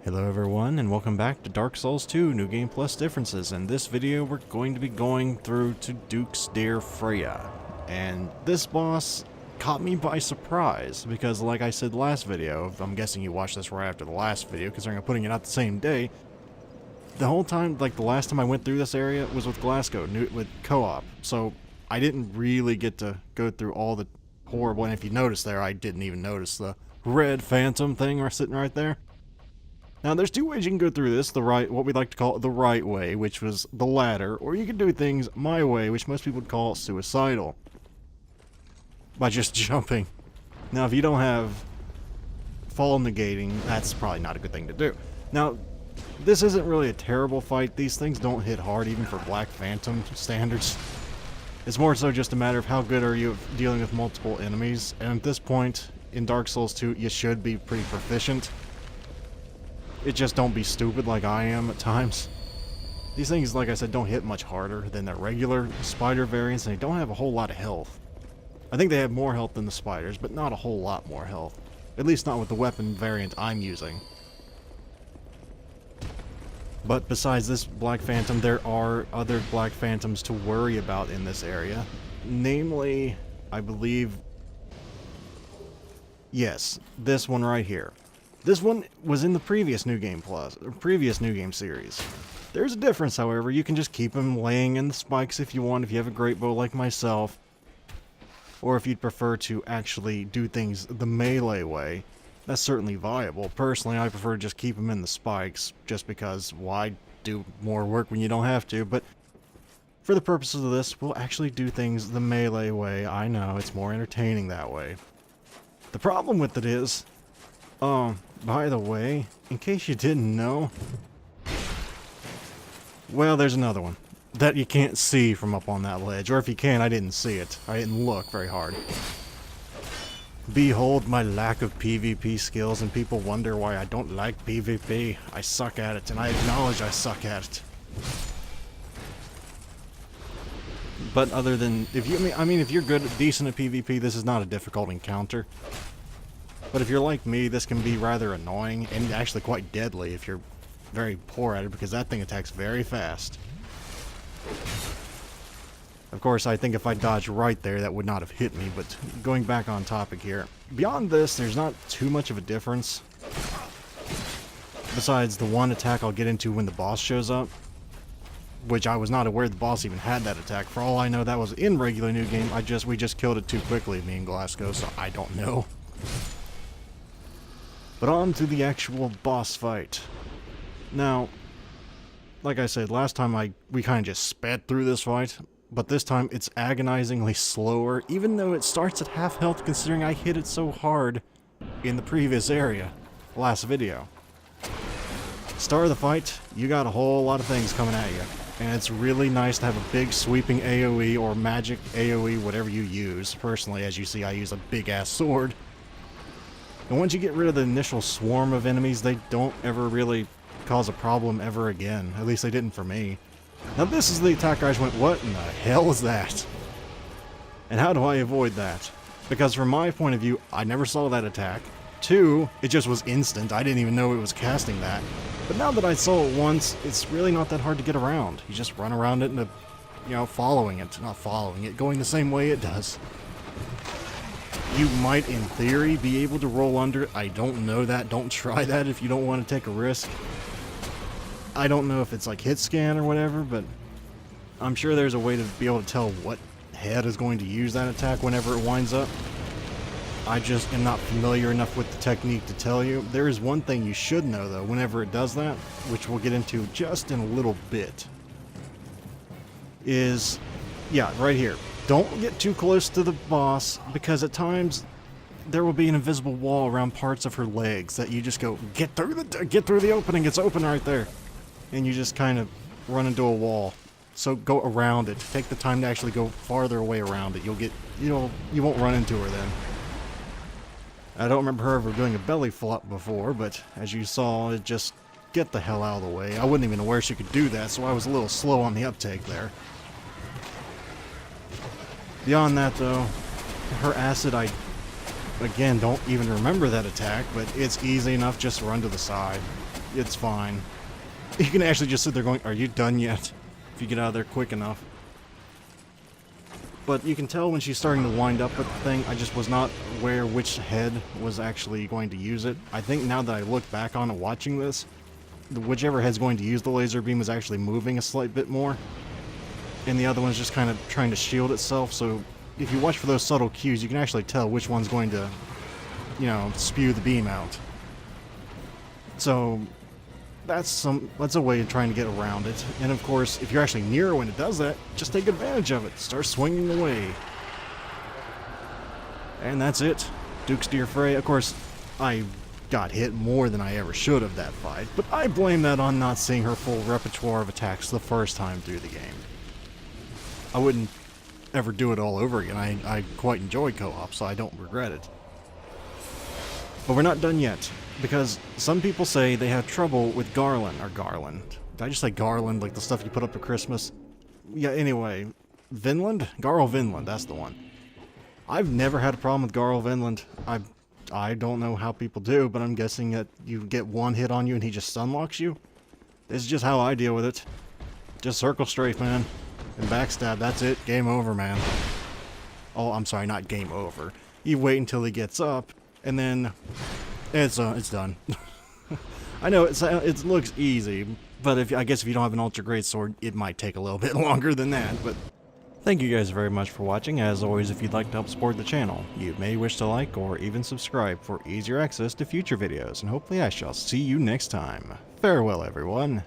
Hello everyone, and welcome back to Dark Souls 2 New Game Plus Differences. In this video, we're going to be going through to Duke's Dear Freja. And this boss caught me by surprise, because like I said last video, I'm guessing you watched this right after the last video, considering I'm putting it out the same day. The whole time, like the last time I went through this area was with Glasgow, with co-op. So I didn't really get to go through all the horrible, and if you notice there, I didn't even notice the red phantom thing sitting right there. Now, there's two ways you can go through this, what we like to call the right way, which was the ladder, or you can do things my way, which most people would call suicidal. By just jumping. Now, if you don't have fall negating, that's probably not a good thing to do. Now, this isn't really a terrible fight. These things don't hit hard, even for Black Phantom standards. It's more so just a matter of how good are you at dealing with multiple enemies, and at this point, in Dark Souls 2, you should be pretty proficient. It just don't be stupid like I am at times. These things, like I said, don't hit much harder than the regular spider variants, and they don't have a whole lot of health. I think they have more health than the spiders, but not a whole lot more health. At least not with the weapon variant I'm using. But besides this Black Phantom, there are other Black Phantoms to worry about in this area. Namely, I believe... yes, this one right here. This one was in the previous New Game Plus, or previous New Game series. There's a difference, however. You can just keep him laying in the spikes if you want, if you have a great bow like myself. Or if you'd prefer to actually do things the melee way, that's certainly viable. Personally, I prefer to just keep him in the spikes, just because why do more work when you don't have to, but for the purposes of this, we'll actually do things the melee way. I know, it's more entertaining that way. The problem with it is, by the way, in case you didn't know, well, there's another one that you can't see from up on that ledge, or if you can, I didn't see it. I didn't look very hard. Behold my lack of PvP skills, and people wonder why I don't like PvP. I suck at it, and I acknowledge I suck at it. But other than, if you're good, decent at PvP, this is not a difficult encounter. But if you're like me, this can be rather annoying, and actually quite deadly if you're very poor at it, because that thing attacks very fast. Of course, I think if I dodged right there, that would not have hit me, but going back on topic here. Beyond this, there's not too much of a difference. Besides the one attack I'll get into when the boss shows up, which I was not aware the boss even had that attack. For all I know, that was in regular New Game. We just killed it too quickly, me and Glasgow, so I don't know. But on to the actual boss fight. Now, like I said, last time we kind of just sped through this fight, but this time it's agonizingly slower, even though it starts at half health considering I hit it so hard in the previous area, last video. Start of the fight, you got a whole lot of things coming at you, and it's really nice to have a big sweeping AoE or magic AoE, whatever you use. Personally, as you see, I use a big-ass sword. And once you get rid of the initial swarm of enemies, they don't ever really cause a problem ever again. At least they didn't for me. Now this is the attack I just went, what in the hell is that? And how do I avoid that? Because from my point of view, I never saw that attack. 2, it just was instant. I didn't even know it was casting that. But now that I saw it once, it's really not that hard to get around. You just run around it and, following it. Not following it, going the same way it does. You might, in theory, be able to roll under it. I don't know that. Don't try that if you don't want to take a risk. I don't know if it's like hit scan or whatever, but I'm sure there's a way to be able to tell what head is going to use that attack whenever it winds up. I just am not familiar enough with the technique to tell you. There is one thing you should know, though, whenever it does that, which we'll get into just in a little bit, is, yeah, right here. Don't get too close to the boss, because at times there will be an invisible wall around parts of her legs that you just go, get through the opening, it's open right there. And you just kind of run into a wall. So go around it. Take the time to actually go farther away around it. You won't run into her then. I don't remember her ever doing a belly flop before, but as you saw, it just get the hell out of the way. I wasn't even aware she could do that, so I was a little slow on the uptake there. Beyond that, though, her acid, again, don't even remember that attack, but it's easy enough, just run to the side. It's fine. You can actually just sit there going, are you done yet? If you get out of there quick enough. But you can tell when she's starting to wind up with the thing, I just was not aware which head was actually going to use it. I think now that I look back on it watching this, whichever head's going to use the laser beam is actually moving a slight bit more. And the other one's just kind of trying to shield itself, so if you watch for those subtle cues, you can actually tell which one's going to, you know, spew the beam out. So that's a way of trying to get around it. And of course, if you're actually near when it does that, just take advantage of it. Start swinging away. And that's it. Duke's Dear Freya. Of course, I got hit more than I ever should have that fight, but I blame that on not seeing her full repertoire of attacks the first time through the game. I wouldn't ever do it all over again. I quite enjoy co-op, so I don't regret it. But we're not done yet, because some people say they have trouble with Garland. Did I just say Garland, like the stuff you put up for Christmas? Yeah, anyway, Vinland? Garl Vinland, that's the one. I've never had a problem with Garl Vinland. I don't know how people do, but I'm guessing that you get one hit on you and he just stunlocks you. This is just how I deal with it. Just circle strafe, man. And backstab, that's it. Game over, man. Oh, I'm sorry, not game over. You wait until he gets up, and then it's done. I know it looks easy, but I guess if you don't have an ultra great sword, it might take a little bit longer than that. But thank you guys very much for watching. As always, if you'd like to help support the channel, you may wish to like or even subscribe for easier access to future videos, and hopefully I shall see you next time. Farewell, everyone.